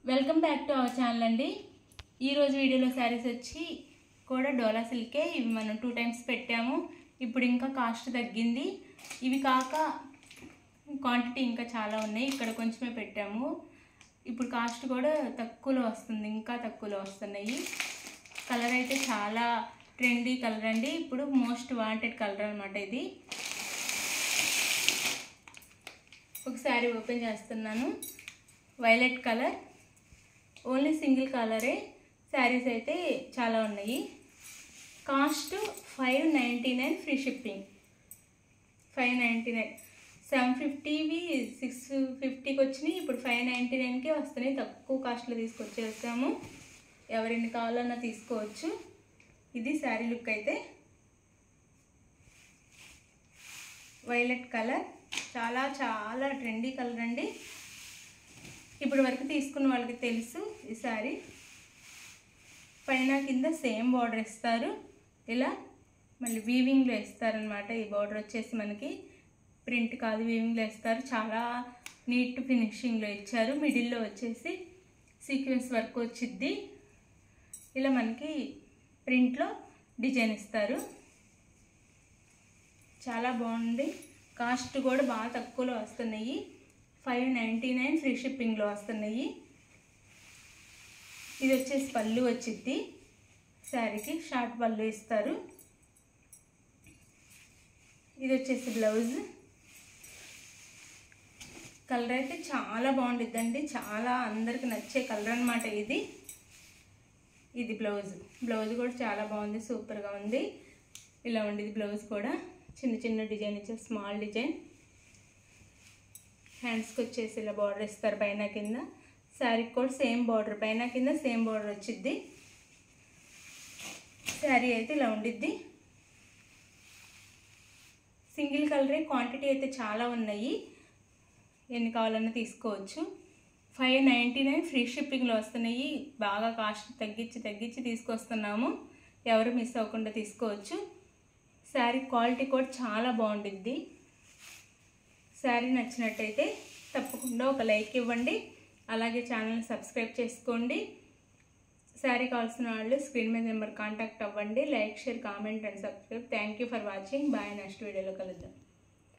Welcome back to our channel అండి. ఈరోజు వీడియోలో శారీస్ వచ్చి కూడా డోలా సిల్కే. ఇవి మనం 2 టైమ్స్ పెట్టాము. ఇప్పుడు ఇంకా కాస్ట్ తగ్గింది. ఇవి కాక క్వాంటిటీ ఇంకా చాలా ఉన్నాయి. ఇక్కడ కొంచెమే పెట్టాము. ఇప్పుడు కాస్ట్ కూడా తక్కువలో వస్తుంది, ఇంకా తక్కువలో వస్తున్నాయి. కలర్ అయితే చాలా ట్రెండీ కలర్ అండి. ఇప్పుడు మోస్ట్ వాంటెడ్ కలర్ అనమాట ఇది. ఒక శారీ ఓపెన్ చేస్తున్నాను. వైలెట్ కలర్, ఓన్లీ సింగిల్ కలరే. శారీస్ అయితే చాలా ఉన్నాయి. Cost 599, free shipping. 599, 750వి 650కి వచ్చినాయి. ఇప్పుడు 599కే వస్తున్నాయి. తక్కువ కాస్ట్లో తీసుకొచ్చేసాము. ఎవరిని కావాలన్నా తీసుకోవచ్చు. ఇది శారీ లుక్ అయితే. వైలెట్ కలర్ చాలా చాలా ట్రెండీ కలర్ అండి. ఇప్పుడు వరకు తీసుకున్న వాళ్ళకి తెలుసు. ఈ శారీ పైన కింద సేమ్ బార్డర్ ఇస్తారు. ఇలా మళ్ళీ వీవింగ్లో ఇస్తారనమాట. ఈ బార్డర్ వచ్చేసి మనకి ప్రింట్ కాదు, వీవింగ్లో ఇస్తారు. చాలా నీట్ ఫినిషింగ్లో ఇచ్చారు. మిడిల్లో వచ్చేసి సీక్వెన్స్ వర్క్ వచ్చిద్ది. ఇలా మనకి ప్రింట్లో డిజైన్ ఇస్తారు. చాలా బాగుంది. కాస్ట్ కూడా బాగా తక్కువలో వస్తున్నాయి. 599, ఫ్రీ షిప్పింగ్లో వస్తున్నాయి. ఇది వచ్చేసి పళ్ళు వచ్చిద్ది. శారీకి షార్ట్ పళ్ళు ఇస్తారు. ఇది వచ్చేసి బ్లౌజ్. కలర్ అయితే చాలా బాగుండిద్దండి. చాలా అందరికి నచ్చే కలర్ అనమాట ఇది. ఇది బ్లౌజ్. బ్లౌజ్ కూడా చాలా బాగుంది, సూపర్గా ఉంది. ఇలా ఉండేది బ్లౌజ్ కూడా. చిన్న చిన్న డిజైన్ ఇచ్చారు, స్మాల్ డిజైన్. హ్యాండ్స్కి వచ్చేసి ఇలా బార్డర్ ఇస్తారు పైన కింద. శారీకి కూడా సేమ్ బార్డర్, పైన కింద సేమ్ బార్డర్ వచ్చిద్ది. శారీ అయితే ఇలా ఉండిద్ది. సింగిల్ కలరే. క్వాంటిటీ అయితే చాలా ఉన్నాయి. ఎన్ని కావాలన్నా తీసుకోవచ్చు. 599, ఫ్రీ షిప్పింగ్లో వస్తున్నాయి. బాగా కాస్ట్ తగ్గించి తీసుకొస్తున్నాము. ఎవరు మిస్ అవ్వకుండా తీసుకోవచ్చు. శారీ క్వాలిటీ కూడా చాలా బాగుండిద్ది. శారీ నచ్చినట్టయితే తప్పకుండా ఒక లైక్ ఇవ్వండి. అలాగే ఛానల్ని సబ్స్క్రైబ్ చేసుకోండి. శారీ కావాల్సిన వాళ్ళు స్క్రీన్ మీద నెంబర్ కాంటాక్ట్ అవ్వండి. Like, share, comment and subscribe. Thank you for watching. Bye. Next వీడియోలో కలుద్దాం.